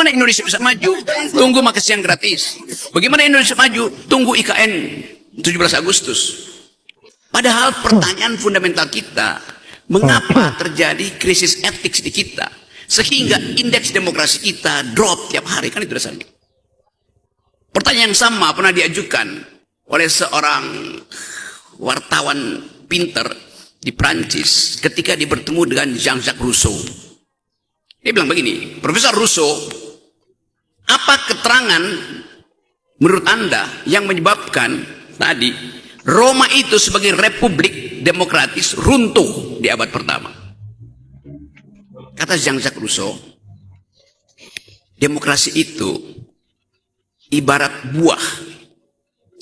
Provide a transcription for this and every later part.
Bagaimana Indonesia bisa maju? Tunggu makan siang gratis. Bagaimana Indonesia maju? Tunggu IKN 17 Agustus. Padahal pertanyaan fundamental kita, mengapa terjadi krisis etik di kita? Sehingga indeks demokrasi kita drop tiap hari, kan itu dasarnya. Pertanyaan yang sama pernah diajukan oleh seorang wartawan pinter di Prancis ketika dia bertemu dengan Jean-Jacques Rousseau. Dia bilang begini, Profesor Rousseau, apa keterangan menurut Anda yang menyebabkan tadi Roma itu sebagai republik demokratis runtuh di abad pertama? Kata Jean-Jacques Rousseau, demokrasi itu ibarat buah,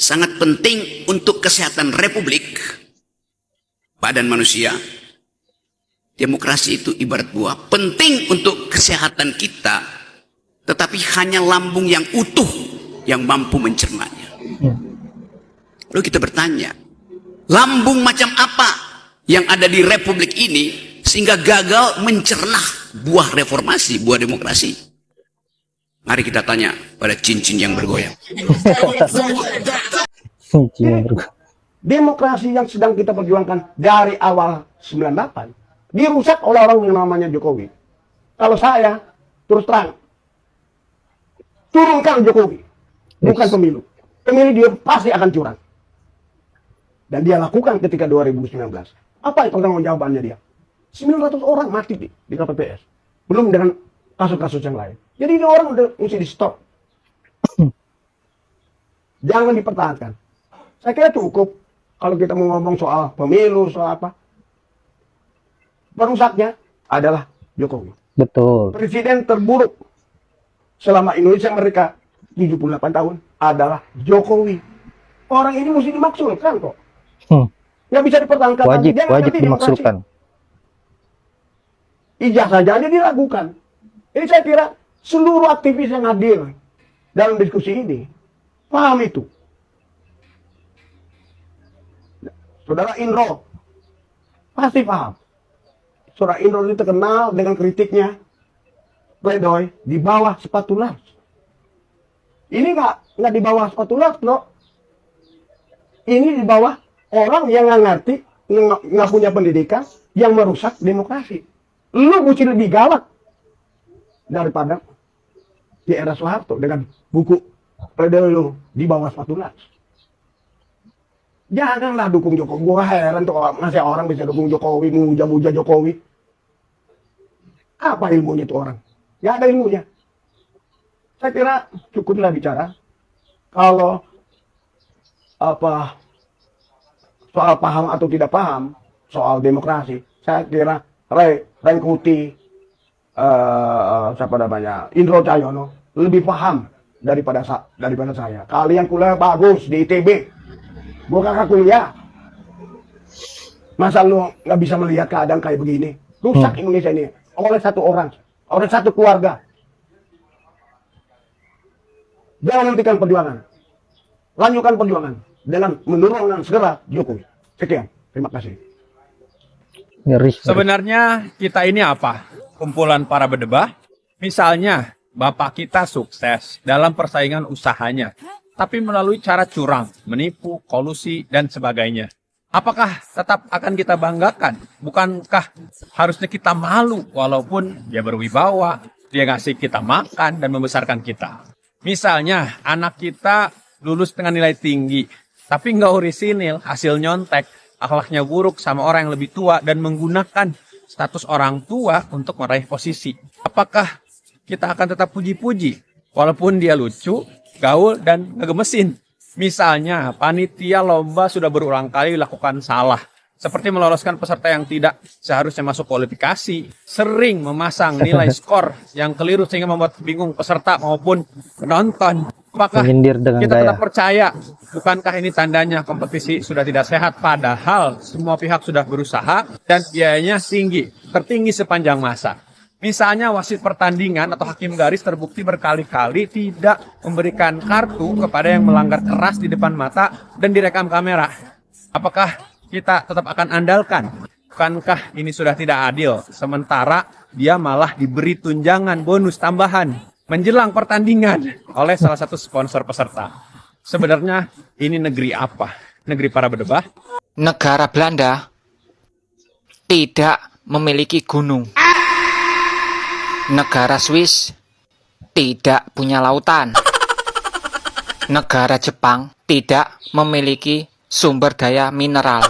sangat penting untuk kesehatan republik, badan manusia. Demokrasi itu ibarat buah, penting untuk kesehatan kita, tetapi hanya lambung yang utuh yang mampu mencernanya. Lalu kita bertanya, lambung macam apa yang ada di republik ini sehingga gagal mencerna buah reformasi, buah demokrasi? Mari kita tanya pada cincin yang bergoyang. Demokrasi yang sedang kita perjuangkan dari awal 98 dirusak oleh orang yang namanya Jokowi. Kalau saya terus terang, turunkan Jokowi, bukan pemilu. Pemilu dia pasti akan curang. Dan dia lakukan ketika 2019. Apa itu pertanggungjawabannya dia? 900 orang mati di KPPS. Belum dengan kasus-kasus yang lain. Jadi ini orang udah mesti di stop. Jangan dipertahankan. Saya kira cukup kalau kita mau ngomong soal pemilu, soal apa. Perusaknya adalah Jokowi. Betul. Presiden terburuk selama Indonesia mereka 78 tahun adalah Jokowi. Orang ini mesti dimaksudkan kok. Nggak bisa dipertahankan. Wajib dimaksudkan. Ijazah saja diragukan. Ini saya kira seluruh aktivis yang hadir dalam diskusi ini paham itu. Saudara Indro pasti paham. Saudara Indro ini terkenal dengan kritiknya pledoi di bawah sepatu las. Ini nggak di bawah sepatu las, no. Ini di bawah orang yang nggak ngerti, nggak punya pendidikan, yang merusak demokrasi. Lu mesti lebih galak daripada di era Soeharto dengan buku pledoi lu di bawah sepatu las. Janganlah dukung Jokowi. Gua heran tuh masih orang bisa dukung Jokowi, muja-muja Jokowi. Apa ilmunya itu orang? Gak ada ilmunya. Saya kira cukuplah bicara. Kalau apa soal paham atau tidak paham soal demokrasi, saya kira Rengkuti, siapa namanya, Indro Cahyono lebih paham daripada saya. Kalian kuliah bagus di ITB. Gue kakak kuliah. Masa lu nggak bisa melihat keadaan kayak begini? Rusak Indonesia ini oleh satu orang, oleh satu keluarga. Jangan hentikan perjuangan. Lanjutkan perjuangan dengan menurunkan segera Jokowi. Sekian, terima kasih. Sebenarnya kita ini apa? Kumpulan para bedebah. Misalnya, bapak kita sukses dalam persaingan usahanya, tapi melalui cara curang, menipu, kolusi, dan sebagainya. Apakah tetap akan kita banggakan? Bukankah harusnya kita malu walaupun dia berwibawa, dia ngasih kita makan dan membesarkan kita? Misalnya anak kita lulus dengan nilai tinggi, tapi nggak orisinil, hasil nyontek, akhlaknya buruk sama orang yang lebih tua dan menggunakan status orang tua untuk meraih posisi. Apakah kita akan tetap puji-puji walaupun dia lucu, gaul, dan ngegemesin? Misalnya, panitia lomba sudah berulang kali lakukan salah, seperti meloloskan peserta yang tidak seharusnya masuk kualifikasi, sering memasang nilai skor yang keliru sehingga membuat bingung peserta maupun penonton. Apakah kita tetap percaya? Bukankah ini tandanya kompetisi sudah tidak sehat, padahal semua pihak sudah berusaha dan biayanya tinggi, tertinggi sepanjang masa? Misalnya wasit pertandingan atau hakim garis terbukti berkali-kali tidak memberikan kartu kepada yang melanggar keras di depan mata dan direkam kamera. Apakah kita tetap akan andalkan? Bukankah ini sudah tidak adil? Sementara dia malah diberi tunjangan bonus tambahan. menjelang pertandingan oleh salah satu sponsor peserta. Sebenarnya ini negeri apa? Negeri para berdebah? Negara Belanda tidak memiliki gunung. Negara Swiss tidak punya lautan. Negara Jepang tidak memiliki sumber daya mineral.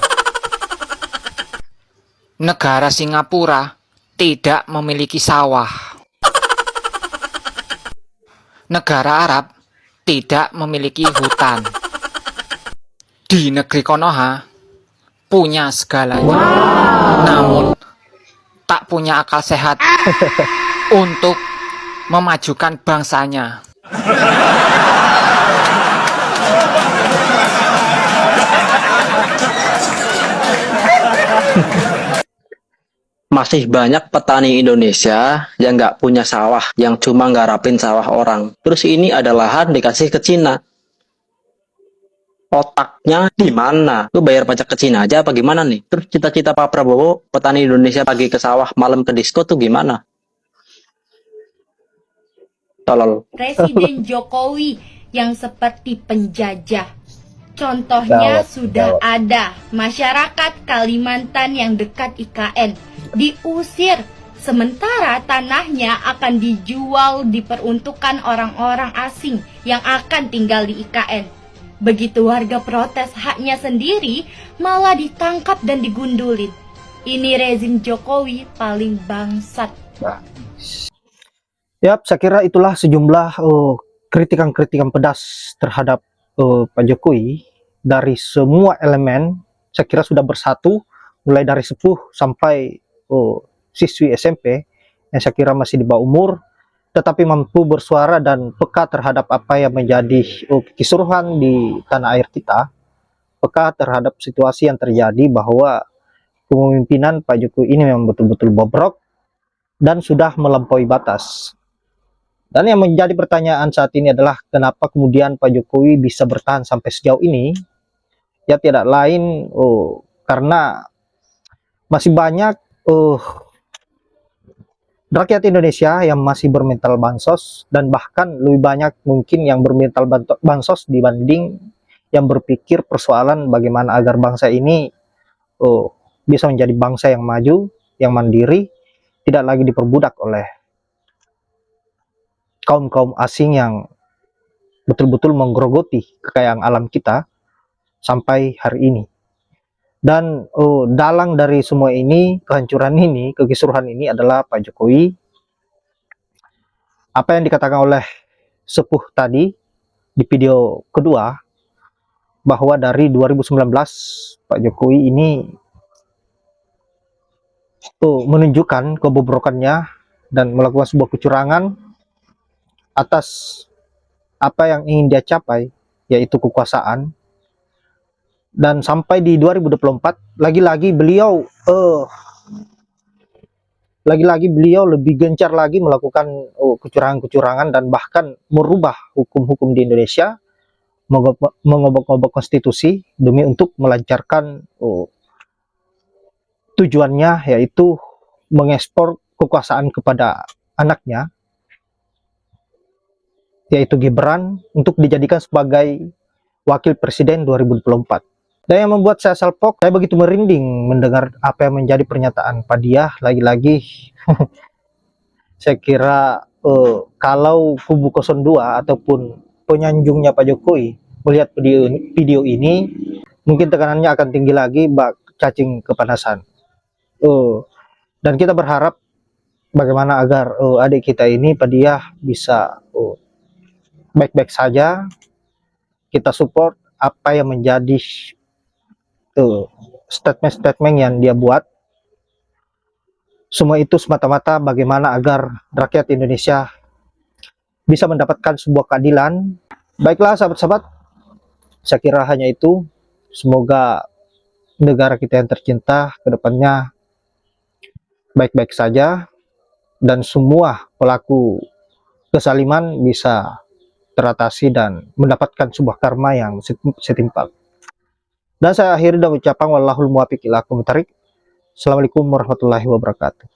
Negara Singapura tidak memiliki sawah. Negara Arab tidak memiliki hutan. Di negeri Konoha punya segalanya, namun tak punya akal sehat untuk memajukan bangsanya. Masih banyak petani Indonesia yang nggak punya sawah, yang cuma nggarapin sawah orang. Terus ini ada lahan dikasih ke Cina. Otaknya di mana? Lu bayar pajak ke Cina aja apa gimana nih? Terus cita-cita Pak Prabowo, petani Indonesia pagi ke sawah, malam ke disko tuh gimana? Tolol. Presiden Jokowi yang seperti penjajah. Contohnya sudah ada masyarakat Kalimantan yang dekat IKN diusir, sementara tanahnya akan dijual diperuntukkan orang-orang asing yang akan tinggal di IKN. Begitu warga protes haknya sendiri, malah ditangkap dan digundulin. Ini rezim Jokowi paling bangsat. Yap, saya kira itulah sejumlah kritikan-kritikan pedas terhadap Pak Jokowi dari semua elemen. Saya kira sudah bersatu, mulai dari sepuh sampai siswi SMP yang saya kira masih di bawah umur, tetapi mampu bersuara dan peka terhadap apa yang menjadi kisruhan di tanah air kita, peka terhadap situasi yang terjadi bahwa kepemimpinan Pak Jokowi ini memang betul-betul bobrok dan sudah melampaui batas. Dan yang menjadi pertanyaan saat ini adalah kenapa kemudian Pak Jokowi bisa bertahan sampai sejauh ini? Ya tidak lain karena masih banyak rakyat Indonesia yang masih bermental bansos, dan bahkan lebih banyak mungkin yang bermental bansos dibanding yang berpikir persoalan bagaimana agar bangsa ini bisa menjadi bangsa yang maju, yang mandiri, tidak lagi diperbudak oleh kaum-kaum asing yang betul-betul menggerogoti kekayaan alam kita sampai hari ini. Dan dalang dari semua ini, kehancuran ini, kekisruhan ini adalah Pak Jokowi. Apa yang dikatakan oleh sepuh tadi di video kedua, bahwa dari 2019 Pak Jokowi ini menunjukkan kebobrokannya dan melakukan sebuah kecurangan atas apa yang ingin dia capai, yaitu kekuasaan. Dan sampai di 2024 lagi-lagi beliau lebih gencar lagi melakukan kecurangan-kecurangan dan bahkan merubah hukum-hukum di Indonesia, mengobok-ngobok konstitusi demi untuk melancarkan tujuannya, yaitu mengekspor kekuasaan kepada anaknya, yaitu Gibran, untuk dijadikan sebagai wakil presiden 2024. Dan yang membuat saya salpok, saya begitu merinding mendengar apa yang menjadi pernyataan Pak Diah. Lagi-lagi saya kira kalau kubu 02 ataupun penyanjungnya Pak Jokowi melihat video ini, mungkin tekanannya akan tinggi lagi, bak cacing kepanasan. Dan kita berharap bagaimana agar adik kita ini Pak Diah bisa baik-baik saja. Kita support apa yang menjadi statement-statement yang dia buat. Semua itu semata-mata bagaimana agar rakyat Indonesia bisa mendapatkan sebuah keadilan. Baiklah sahabat-sahabat, saya kira hanya itu. Semoga negara kita yang tercinta ke depannya baik-baik saja, dan semua pelaku kesaliman bisa teratasi dan mendapatkan sebuah karma yang setimpal. Dan saya akhiri dengan ucapan wallahul muwaffiq ila aqwamit thoriq. Assalamualaikum warahmatullahi wabarakatuh.